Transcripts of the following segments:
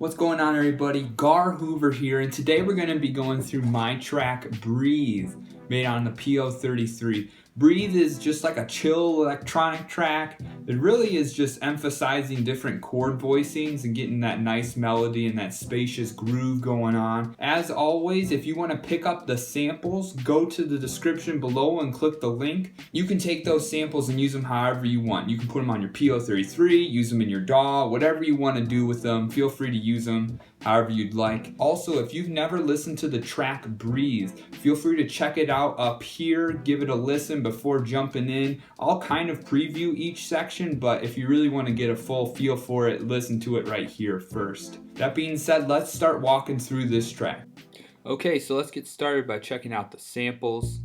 What's going on, everybody? Gar Hoover here, and today we're going to be going through my track Breathe, made on the PO-33. Breathe is just like a chill electronic track. It really is just emphasizing different chord voicings and getting that nice melody and that spacious groove going on. As always, if you want to pick up the samples, go to the description below and click the link. You can take those samples and use them however you want. You can put them on your PO-33, use them in your DAW, whatever you want to do with them. Feel free to use them however you'd like. Also, if you've never listened to the track Breathe, feel free to check it out up here, give it a listen before jumping in. I'll kind of preview each section, but if you really want to get a full feel for it, listen to it right here first. That being said, let's start walking through this track. Okay, so let's get started by checking out the samples.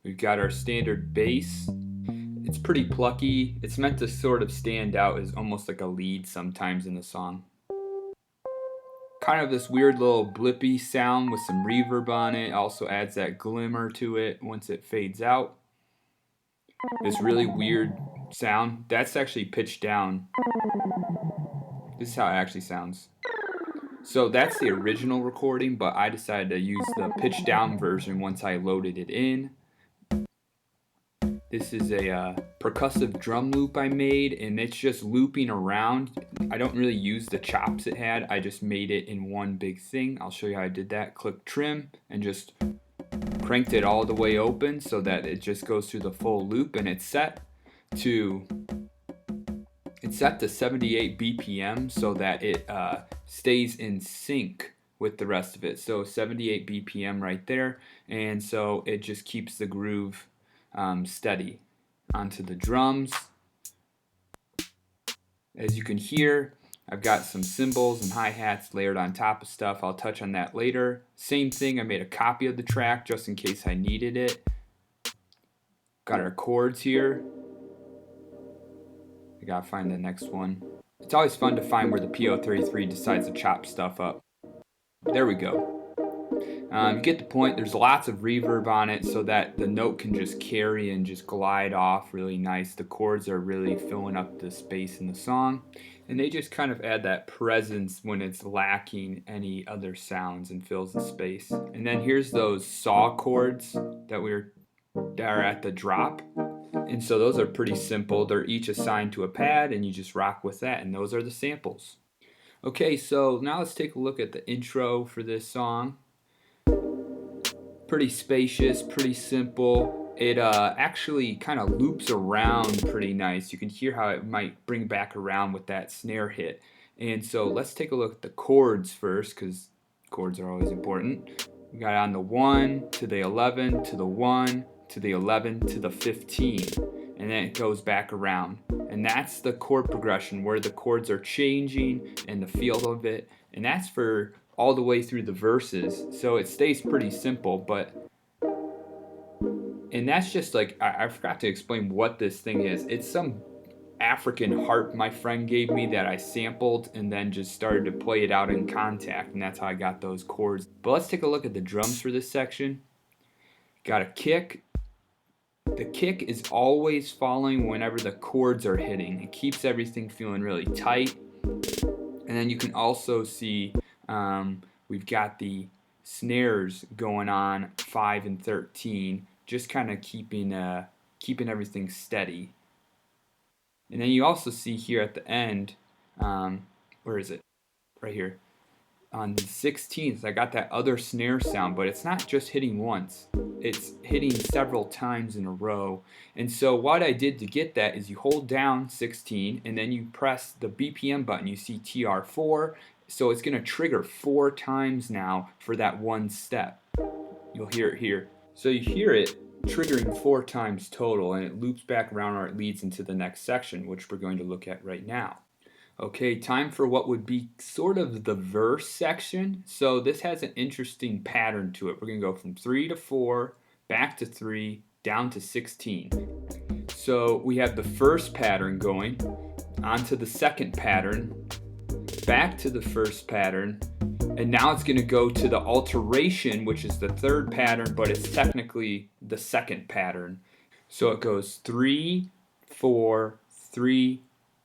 We've got our standard bass. It's pretty plucky. It's meant to sort of stand out as almost like a lead sometimes in the song. Kind of this weird little blippy sound with some reverb on it. Also adds that glimmer to it once it fades out. This really weird sound. That's actually pitched down. This is how it actually sounds. So that's the original recording, but I decided to use the pitched down version once I loaded it in. This is a percussive drum loop I made, and it's just looping around. I don't really use the chops it had. I just made it in one big thing. I'll show you how I did that. Click trim and just cranked it all the way open so that it just goes through the full loop, and it's set to 78 BPM so that it stays in sync with the rest of it. So 78 BPM right there, and so it just keeps the groove steady. Onto the drums. As you can hear, I've got some cymbals and hi-hats layered on top of stuff. I'll touch on that later. Same thing, I made a copy of the track just in case I needed it. Got our chords here. I gotta find the next one. It's always fun to find where the PO-33 decides to chop stuff up. There we go. You get the point. There's lots of reverb on it so that the note can just carry and just glide off really nice. The chords are really filling up the space in the song, and they just kind of add that presence when it's lacking any other sounds and fills the space. And then here's those saw chords that are at the drop. And so those are pretty simple. They're each assigned to a pad, and you just rock with that, and those are the samples. Okay, so now let's take a look at the intro for this song. Pretty spacious, pretty simple. It actually kind of loops around pretty nice. You can hear how it might bring back around with that snare hit. And so let's take a look at the chords first, because chords are always important. We got on the 1 to the 11 to the 1 to the 11 to the 15, and then it goes back around. And that's the chord progression where the chords are changing and the feel of it, and that's for all the way through the verses, so it stays pretty simple. And that's just like, I forgot to explain what this thing is. It's some African harp my friend gave me that I sampled and then just started to play it out in Contact, and that's how I got those chords. But let's take a look at the drums for this section. Got a kick. The kick is always following whenever the chords are hitting. It keeps everything feeling really tight. And then you can also see we've got the snares going on 5 and 13, just kind of keeping everything steady. And then you also see here at the end, where is it? Right here. On the 16th, I got that other snare sound, but it's not just hitting once. It's hitting several times in a row. And so what I did to get that is you hold down 16 and then you press the BPM button. You see TR4, so it's going to trigger 4 times now for that one step. You'll hear it here. So you hear it triggering 4 times total, and it loops back around or it leads into the next section, which we're going to look at right now. Okay, time for what would be sort of the verse section. So this has an interesting pattern to it. We're going to go from 3 to 4, back to 3, down to 16. So we have the first pattern going, onto the second pattern, back to the first pattern, and now it's going to go to the alteration, which is the third pattern, but it's technically the second pattern. So it goes 3, 4, 3,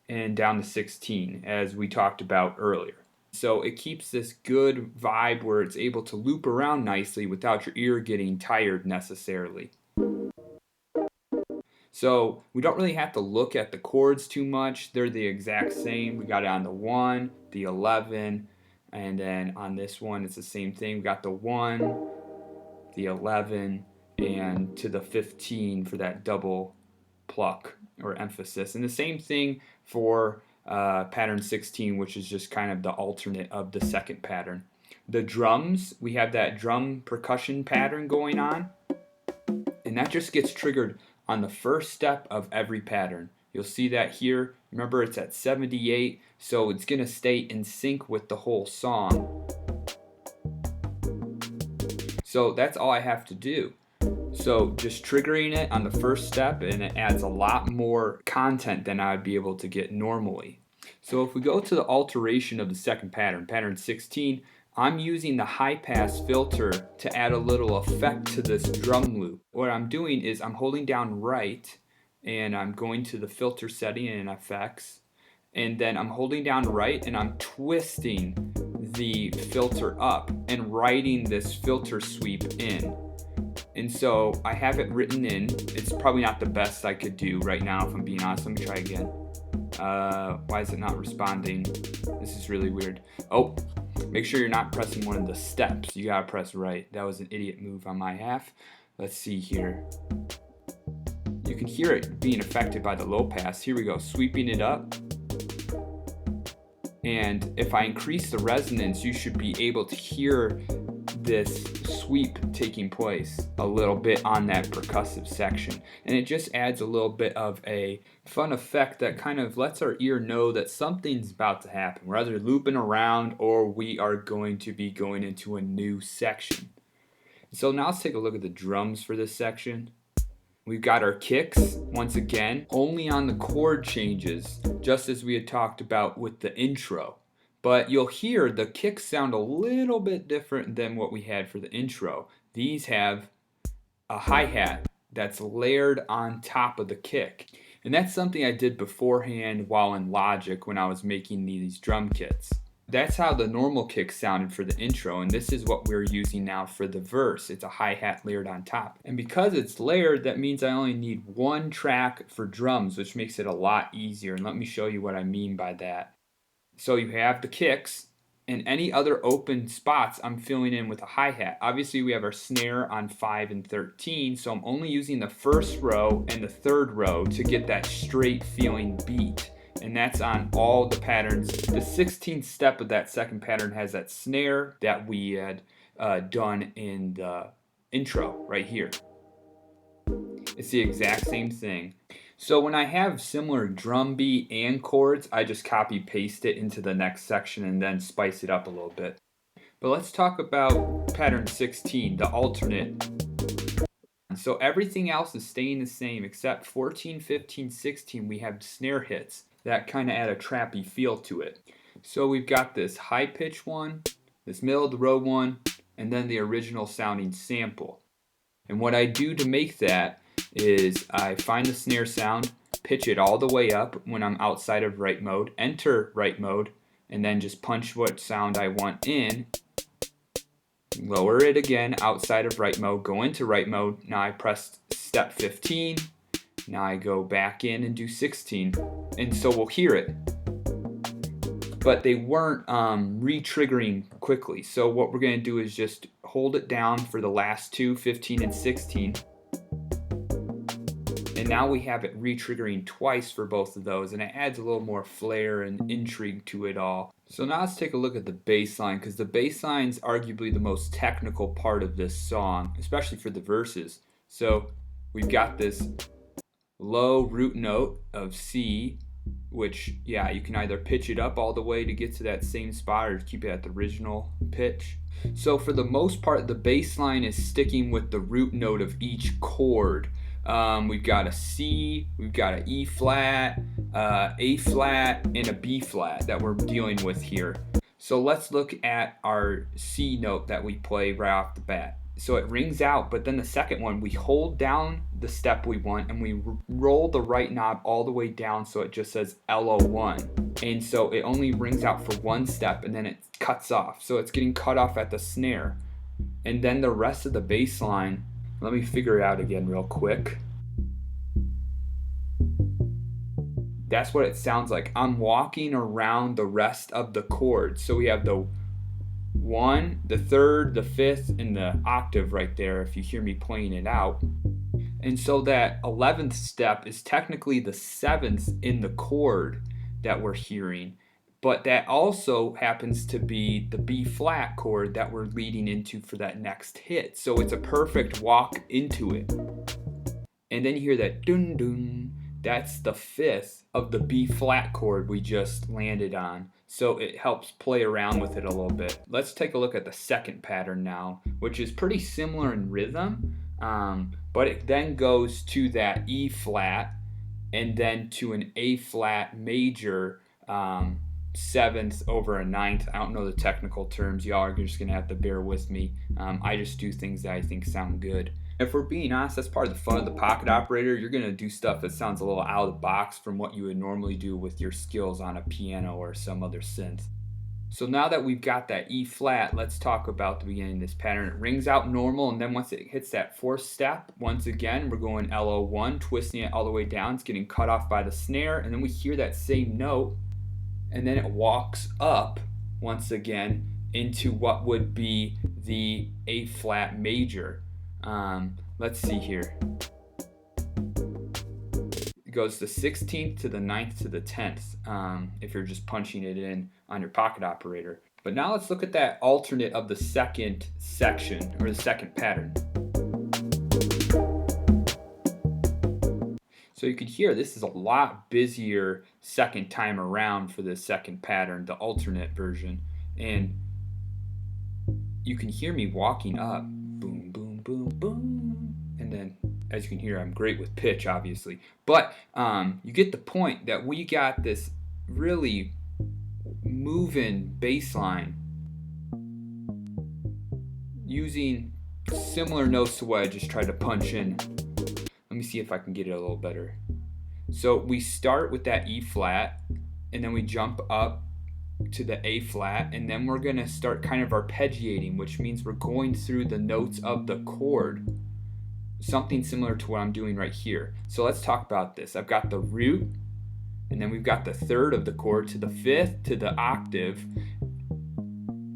and down to 16, as we talked about earlier. So it keeps this good vibe where it's able to loop around nicely without your ear getting tired necessarily. So we don't really have to look at the chords too much. They're the exact same. We got it on the 1, the 11, and then on this one it's the same thing. We got the 1, the 11, and to the 15 for that double pluck or emphasis. And the same thing for pattern 16, which is just kind of the alternate of the second pattern. The drums, we have that drum percussion pattern going on, and that just gets triggered on the first step of every pattern. You'll see that here. Remember, it's at 78, so it's going to stay in sync with the whole song. So that's all I have to do. So just triggering it on the first step, and it adds a lot more content than I'd be able to get normally. So if we go to the alteration of the second pattern, pattern 16, I'm using the high pass filter to add a little effect to this drum loop. What I'm doing is I'm holding down right, and I'm going to the filter setting and effects, and then I'm holding down right and I'm twisting the filter up and writing this filter sweep in. And so I have it written in. It's probably not the best I could do right now, if I'm being honest. Let me try again. Why is it not responding? This is really weird. Oh, make sure you're not pressing one of the steps. You gotta press right. That was an idiot move on my half. Let's see here. You can hear it being affected by the low pass. Here we go, sweeping it up. And if I increase the resonance, you should be able to hear this sweep taking place a little bit on that percussive section, and it just adds a little bit of a fun effect that kind of lets our ear know that something's about to happen. We're either looping around or we are going to be going into a new section. So now let's take a look at the drums for this section. We've got our kicks, once again, only on the chord changes, just as we had talked about with the intro. But you'll hear the kicks sound a little bit different than what we had for the intro. These have a hi-hat that's layered on top of the kick. And that's something I did beforehand while in Logic when I was making these drum kits. That's how the normal kick sounded for the intro, and this is what we're using now for the verse. It's a hi-hat layered on top. And because it's layered, that means I only need one track for drums, which makes it a lot easier. And let me show you what I mean by that. So you have the kicks, and any other open spots I'm filling in with a hi-hat. Obviously we have our snare on 5 and 13, so I'm only using the first row and the third row to get that straight feeling beat. And that's on all the patterns. The 16th step of that second pattern has that snare that we had done in the intro right here. It's the exact same thing. So when I have similar drum beat and chords, I just copy paste it into the next section and then spice it up a little bit. But let's talk about pattern 16, the alternate. So everything else is staying the same except 14, 15, 16, we have snare hits that kind of add a trappy feel to it. So we've got this high pitch one, this middle of the road one, and then the original sounding sample. And what I do to make that is I find the snare sound, pitch it all the way up when I'm outside of right mode, enter right mode, and then just punch what sound I want in, lower it again outside of right mode, go into right mode. Now I press step 15. Now I go back in and do 16, and so we'll hear it. But they weren't re-triggering quickly. So what we're going to do is just hold it down for the last two, 15 and 16. And now we have it re-triggering twice for both of those, and it adds a little more flair and intrigue to it all. So now let's take a look at the bass line, because the bass line is arguably the most technical part of this song, especially for the verses. So we've got this low root note of C, which, yeah, you can either pitch it up all the way to get to that same spot or keep it at the original pitch. So for the most part, the bass line is sticking with the root note of each chord. We've got a C, we've got an E flat, A flat, and a B flat that we're dealing with here. So let's look at our C note that we play right off the bat. So it rings out, but then the second one, we hold down the step we want and we roll the right knob all the way down so it just says LO1. And so it only rings out for one step and then it cuts off. So it's getting cut off at the snare. And then the rest of the bass line, let me figure it out again real quick. That's what it sounds like. I'm walking around the rest of the chords. So we have the 1, the 3rd, the 5th, and the octave right there if you hear me playing it out. And so that 11th step is technically the 7th in the chord that we're hearing, but that also happens to be the B flat chord that we're leading into for that next hit. So it's a perfect walk into it. And then you hear that dun dun. That's the 5th of the B flat chord we just landed on. So it helps play around with it a little bit. Let's take a look at the second pattern now, which is pretty similar in rhythm, but it then goes to that E flat and then to an A flat major, 7th over a 9th. I don't know the technical terms. Y'all are just gonna have to bear with me. I just do things that I think sound good. If we're being honest, that's part of the fun of the pocket operator. You're going to do stuff that sounds a little out of the box from what you would normally do with your skills on a piano or some other synth. So now that we've got that E flat, let's talk about the beginning of this pattern. It rings out normal, and then once it hits that 4th step, once again, we're going LO1, twisting it all the way down. It's getting cut off by the snare, and then we hear that same note, and then it walks up once again into what would be the A flat major. Let's see here. It goes the 16th to the 9th to the 10th, if you're just punching it in on your pocket operator. But now let's look at that alternate of the second section, or the second pattern. So you can hear this is a lot busier second time around for the second pattern, the alternate version. And you can hear me walking up, boom, boom, boom, boom. And then, as you can hear, I'm great with pitch, obviously. But you get the point that we got this really moving bass line using similar notes to what I just tried to punch in. Let me see if I can get it a little better. So we start with that E flat, and then we jump up to the A flat, and then we're going to start kind of arpeggiating, which means we're going through the notes of the chord. Something similar to what I'm doing right here. So let's talk about this. I've got the root, and then we've got the 3rd of the chord to the 5th to the octave.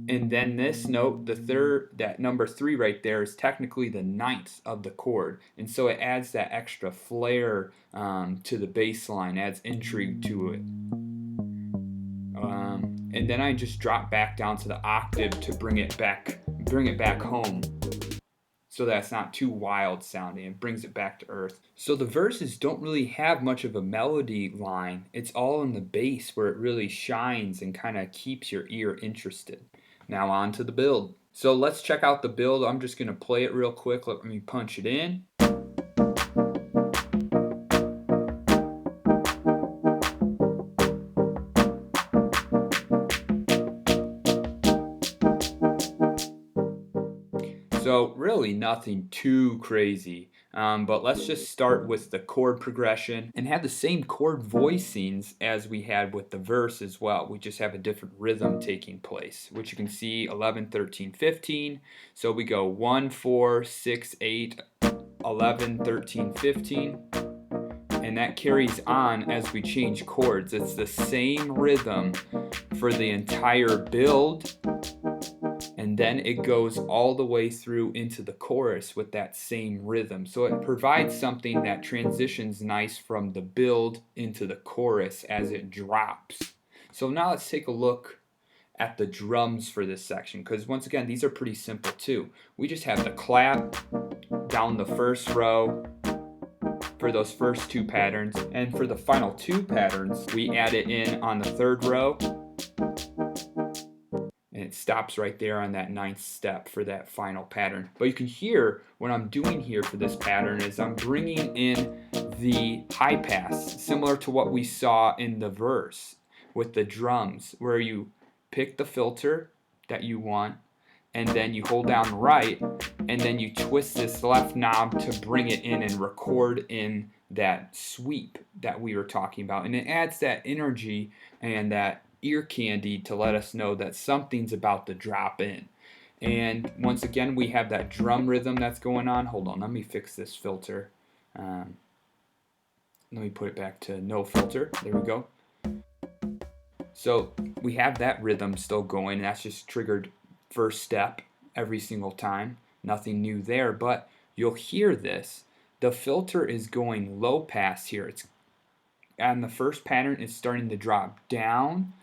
And then this note, the 3rd, that number 3 right there is technically the 9th of the chord. And so it adds that extra flair to the bass line, adds intrigue to it. And then I just drop back down to the octave to bring it back home, so that it's not too wild sounding. It brings it back to earth. So the verses don't really have much of a melody line. It's all in the bass where it really shines and kind of keeps your ear interested. Now on to the build. So let's check out the build. I'm just going to play it real quick. Let me punch it in. So really nothing too crazy, but let's just start with the chord progression and have the same chord voicings as we had with the verse as well. We just have a different rhythm taking place, which you can see 11, 13, 15. So we go 1, 4, 6, 8, 11, 13, 15. And that carries on as we change chords. It's the same rhythm for the entire build, and then it goes all the way through into the chorus with that same rhythm. So it provides something that transitions nice from the build into the chorus as it drops. So now let's take a look at the drums for this section, because once again, these are pretty simple too. We just have the clap down the first row for those first 2 patterns, and for the final 2 patterns, we add it in on the 3rd row. And it stops right there on that 9th step for that final pattern. But you can hear what I'm doing here for this pattern is I'm bringing in the high pass, similar to what we saw in the verse with the drums, where you pick the filter that you want, and then you hold down right, and then you twist this left knob to bring it in and record in that sweep that we were talking about. And it adds that energy and that ear candy to let us know that something's about to drop in. And once again, we have that drum rhythm that's going on. Hold on, let me fix this filter. Let me put it back to no filter. There we go. So we have that rhythm still going. That's just triggered first step every single time. Nothing new there, but you'll hear this. The filter is going low pass here. It's on the first pattern, it's starting to drop down,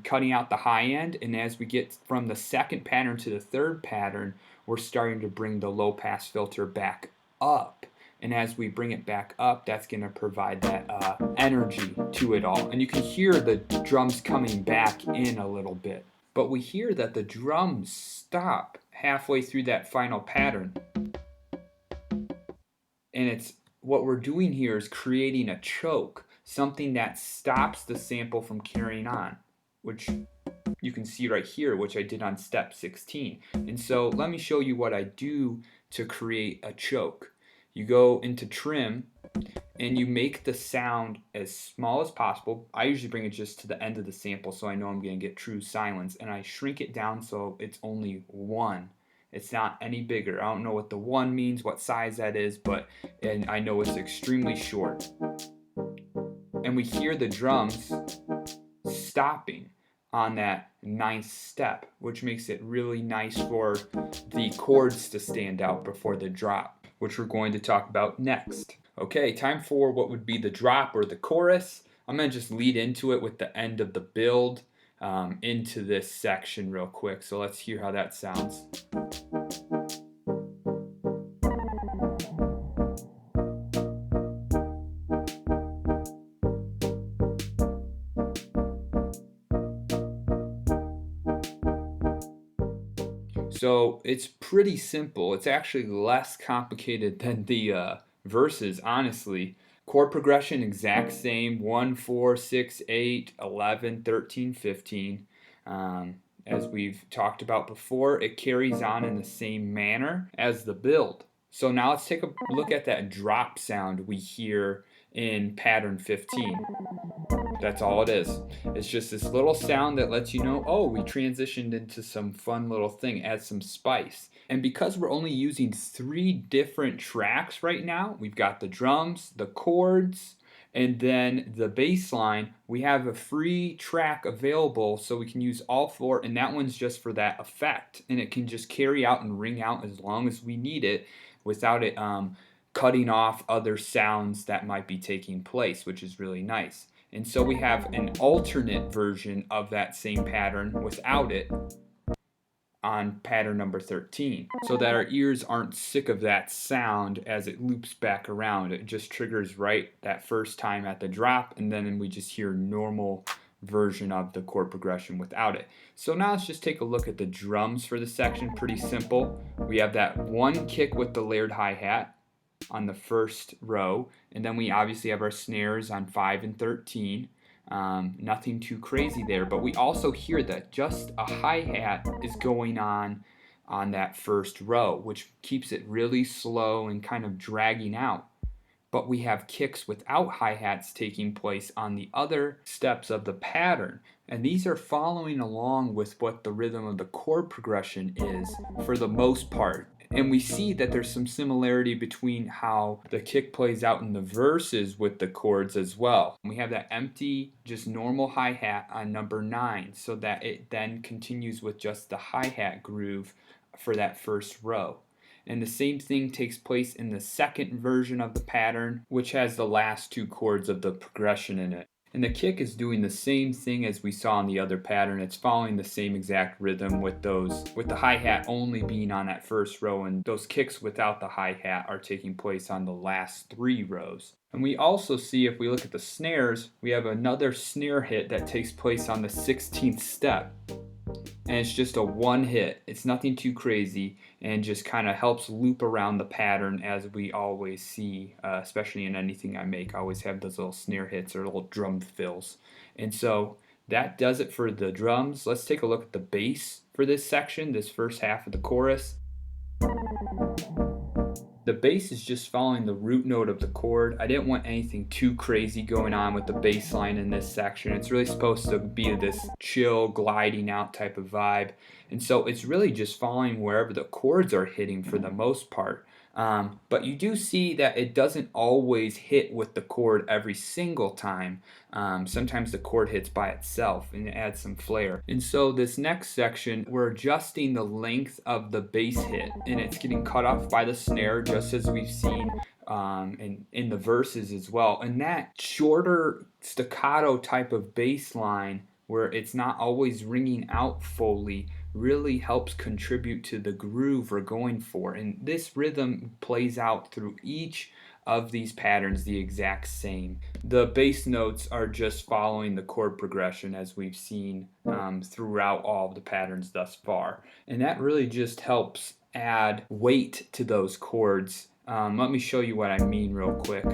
cutting out the high end. And as we get from the second pattern to the third pattern, we're starting to bring the low pass filter back up. And as we bring it back up, that's going to provide that energy to it all. And you can hear the drums coming back in a little bit. But we hear that the drums stop halfway through that final pattern. And it's what we're doing here is creating a choke, something that stops the sample from carrying on, which you can see right here, which I did on step 16. And so let me show you what I do to create a choke. You go into trim and you make the sound as small as possible. I usually bring it just to the end of the sample so I know I'm going to get true silence, and I shrink it down so it's only 1. It's not any bigger. I don't know what the 1 means, what size that is, but and I know it's extremely short. And we hear the drums stopping on that 9th step, which makes it really nice for the chords to stand out before the drop, which we're going to talk about next. Okay, time for what would be the drop or the chorus. I'm going to just lead into it with the end of the build into this section real quick. So let's hear how that sounds. So it's pretty simple. It's actually less complicated than the verses, honestly. Chord progression exact same, 1, 4, 6, 8, 11, 13, 15. As we've talked about before, it carries on in the same manner as the build. So now let's take a look at that drop sound we hear in pattern 15. That's all it is. It's just this little sound that lets you know, oh, we transitioned into some fun little thing, adds some spice. And because we're only using 3 different tracks right now, we've got the drums, the chords, and then the bass line, we have a free track available so we can use all 4, and that one's just for that effect. And it can just carry out and ring out as long as we need it without it cutting off other sounds that might be taking place, which is really nice. And so we have an alternate version of that same pattern without it on pattern number 13, so that our ears aren't sick of that sound as it loops back around. It just triggers right that first time at the drop, and then we just hear normal version of the chord progression without it. So now let's just take a look at the drums for this section. Pretty simple. We have that 1 kick with the layered hi-hat on the first row, and then we obviously have our snares on 5 and 13. Nothing too crazy there, but we also hear that just a hi-hat is going on that first row, which keeps it really slow and kind of dragging out. But we have kicks without hi-hats taking place on the other steps of the pattern, and these are following along with what the rhythm of the chord progression is for the most part. And we see that there's some similarity between how the kick plays out in the verses with the chords as well. We have that empty, just normal hi-hat on number 9, so that it then continues with just the hi-hat groove for that first row. And the same thing takes place in the second version of the pattern, which has the last 2 chords of the progression in it. And the kick is doing the same thing as we saw in the other pattern. It's following the same exact rhythm with the hi-hat only being on that first row, and those kicks without the hi-hat are taking place on the last 3 rows. And we also see, if we look at the snares, we have another snare hit that takes place on the 16th step. And it's just a 1 hit. It's nothing too crazy, and just kind of helps loop around the pattern, as we always see, especially in anything I make. I always have those little snare hits or little drum fills. And so that does it for the drums. Let's take a look at the bass for this section, this first half of the chorus. The bass is just following the root note of the chord. I didn't want anything too crazy going on with the bass line in this section. It's really supposed to be this chill, gliding out type of vibe. And so it's really just following wherever the chords are hitting for the most part. But you do see that it doesn't always hit with the chord every single time. Sometimes the chord hits by itself and it adds some flair. And so this next section, we're adjusting the length of the bass hit, and it's getting cut off by the snare, just as we've seen in the verses as well. And that shorter staccato type of bass line, where it's not always ringing out fully, really helps contribute to the groove we're going for. And this rhythm plays out through each of these patterns the exact same. The bass notes are just following the chord progression as we've seen throughout all of the patterns thus far. And that really just helps add weight to those chords. Let me show you what I mean real quick.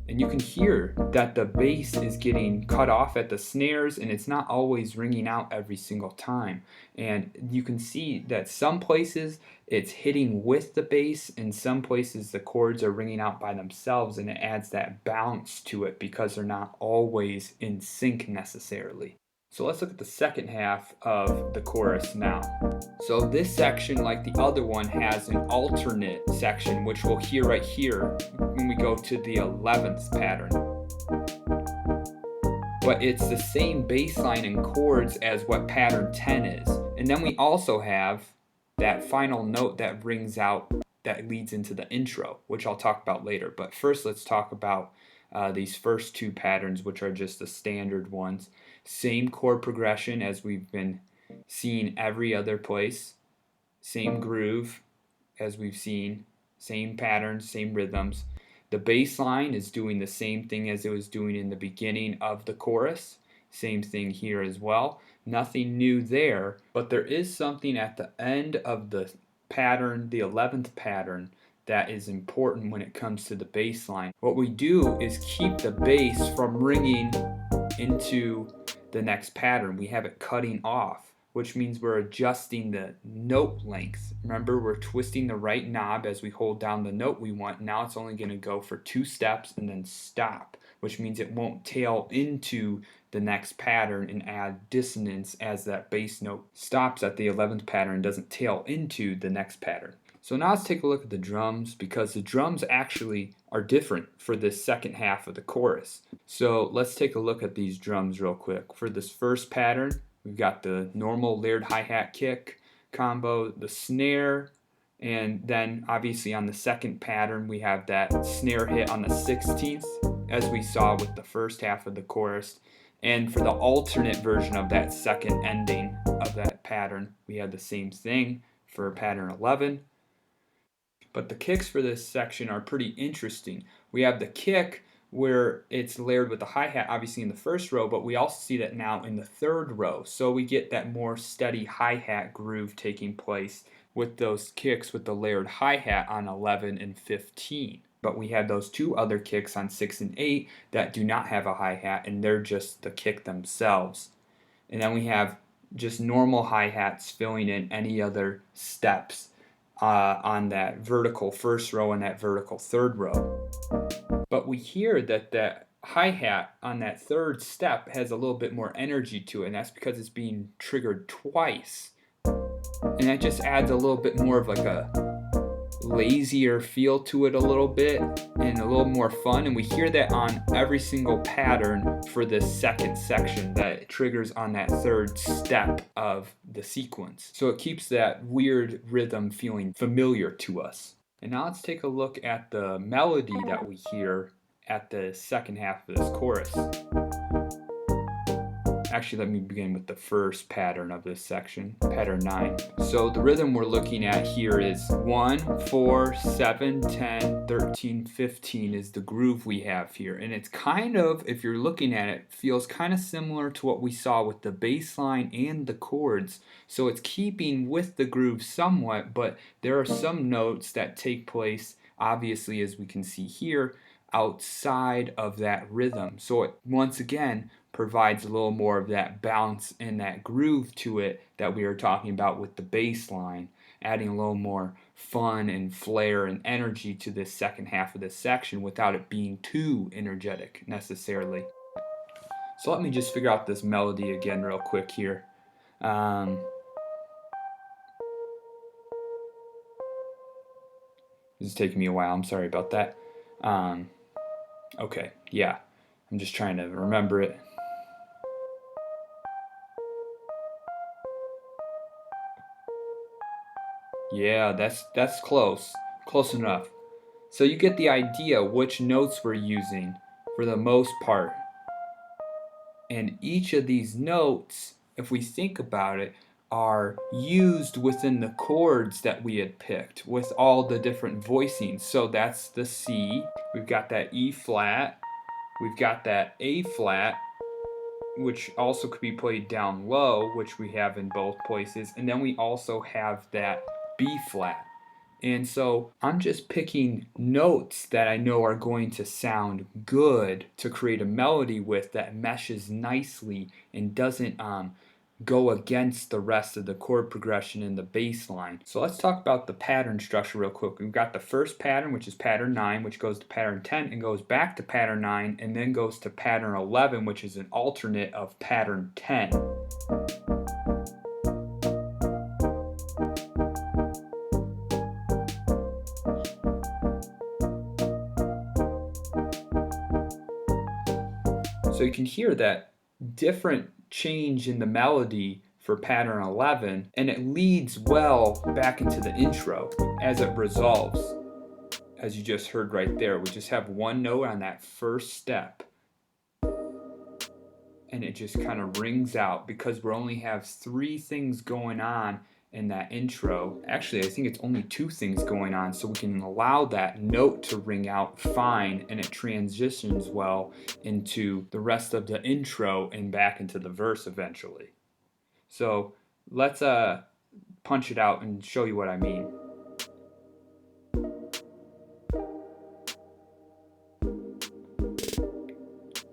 And you can hear that the bass is getting cut off at the snares, and it's not always ringing out every single time. And you can see that some places it's hitting with the bass, and some places the chords are ringing out by themselves, and it adds that bounce to it because they're not always in sync necessarily. So let's look at the second half of the chorus now. So this section, like the other one, has an alternate section, which we'll hear right here when we go to the 11th pattern. But it's the same bass line and chords as what pattern 10 is. And then we also have that final note that rings out that leads into the intro, which I'll talk about later. But first, let's talk about these first two patterns, which are just the standard ones. Same chord progression as we've been seeing every other place. Same groove as we've seen. Same patterns, same rhythms. The bass line is doing the same thing as it was doing in the beginning of the chorus. Same thing here as well. Nothing new there, but there is something at the end of the pattern, the 11th pattern, that is important when it comes to the bass line. What we do is keep the bass from ringing into the next pattern. We have it cutting off, which means we're adjusting the note length. Remember, we're twisting the right knob as we hold down the note we want. Now it's only going to go for 2 steps and then stop, which means it won't tail into the next pattern and add dissonance as that bass note stops at the 11th pattern and doesn't tail into the next pattern. So now let's take a look at the drums, because the drums actually are different for this second half of the chorus. So let's take a look at these drums real quick. For this first pattern, we've got the normal layered hi-hat kick combo, the snare, and then obviously on the second pattern we have that snare hit on the 16th, as we saw with the first half of the chorus. And for the alternate version of that second ending of that pattern, we have the same thing for pattern 11. But the kicks for this section are pretty interesting. We have the kick where it's layered with the hi-hat obviously in the first row, but we also see that now in the third row. So we get that more steady hi-hat groove taking place with those kicks with the layered hi-hat on 11 and 15. But we have those two other kicks on 6 and 8 that do not have a hi-hat, and they're just the kick themselves. And then we have just normal hi-hats filling in any other steps on that vertical first row and that vertical third row. But we hear that that hi-hat on that third step has a little bit more energy to it, and that's because it's being triggered twice. And that just adds a little bit more of like a lazier feel to it a little bit, and a little more fun. And we hear that on every single pattern for this second section that it triggers on that third step of the sequence. So it keeps that weird rhythm feeling familiar to us. And now let's take a look at the melody that we hear at the second half of this chorus. Actually, let me begin with the first pattern of this section, pattern 9. So the rhythm we're looking at here is 1, 4, 7, 10, 13, 15 is the groove we have here. And it's kind of, if you're looking at it, feels kind of similar to what we saw with the bass line and the chords. So it's keeping with the groove somewhat, but there are some notes that take place, obviously, as we can see here, outside of that rhythm. So it once again provides a little more of that bounce and that groove to it that we were talking about with the bass line, adding a little more fun and flair and energy to this second half of this section without it being too energetic necessarily. So let me just figure out this melody again real quick here. This is taking me a while, I'm sorry about that. Okay, yeah, I'm just trying to remember it. Yeah, that's close enough. So you get the idea which notes we're using for the most part. And each of these notes, if we think about it, are used within the chords that we had picked with all the different voicings. So that's the C, we've got that E flat, we've got that A flat, which also could be played down low, which we have in both places, and then we also have that B flat. And so I'm just picking notes that I know are going to sound good to create a melody with that meshes nicely and doesn't go against the rest of the chord progression in the bass line. So let's talk about the pattern structure real quick. We've got the first pattern, which is pattern 9, which goes to pattern 10 and goes back to pattern 9 and then goes to pattern 11, which is an alternate of pattern 10. So you can hear that different change in the melody for pattern 11, and it leads well back into the intro as it resolves. As you just heard right there, we just have one note on that first step, and it just kind of rings out because we only have 3 things going on in that intro. Actually, I think it's only 2 things going on, so we can allow that note to ring out fine, and it transitions well into the rest of the intro and back into the verse eventually. So let's punch it out and show you what I mean.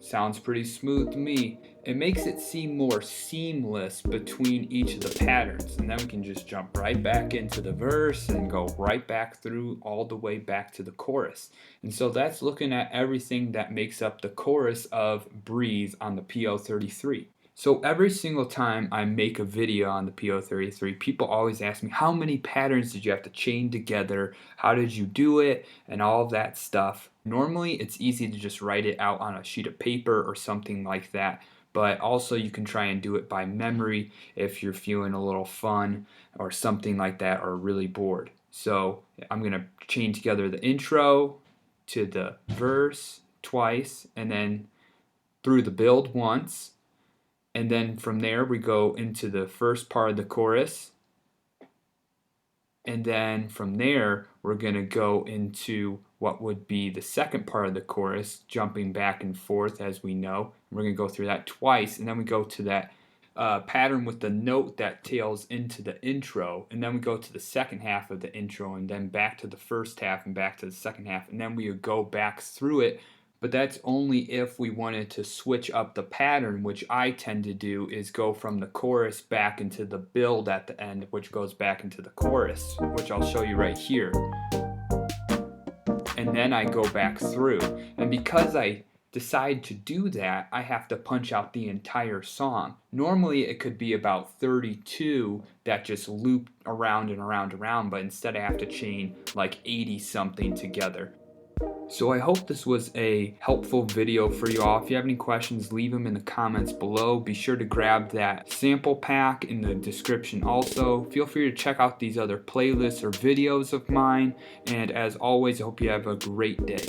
Sounds pretty smooth to me. It makes it seem more seamless between each of the patterns, and then we can just jump right back into the verse and go right back through all the way back to the chorus. And so that's looking at everything that makes up the chorus of Breathe on the PO-33. So every single time I make a video on the PO-33, people always ask me, how many patterns did you have to chain together? How did you do it? And all of that stuff. Normally it's easy to just write it out on a sheet of paper or something like that. But also you can try and do it by memory if you're feeling a little fun or something like that or really bored. So I'm going to chain together the intro to the verse twice and then through the build once. And then from there we go into the first part of the chorus. And then from there we're going to go into what would be the second part of the chorus, jumping back and forth as we know. We're going to go through that twice, and then we go to that pattern with the note that tails into the intro, and then we go to the second half of the intro, and then back to the first half and back to the second half, and then we would go back through it. But that's only if we wanted to switch up the pattern, which I tend to do is go from the chorus back into the build at the end, which goes back into the chorus, which I'll show you right here. And then I go back through. And because I decide to do that, I have to punch out the entire song. Normally it could be about 32 that just loop around and around and around, but instead I have to chain like 80 something together. So I hope this was a helpful video for you all. If you have any questions, leave them in the comments below. Be sure to grab that sample pack in the description also. Feel free to check out these other playlists or videos of mine. And as always, I hope you have a great day.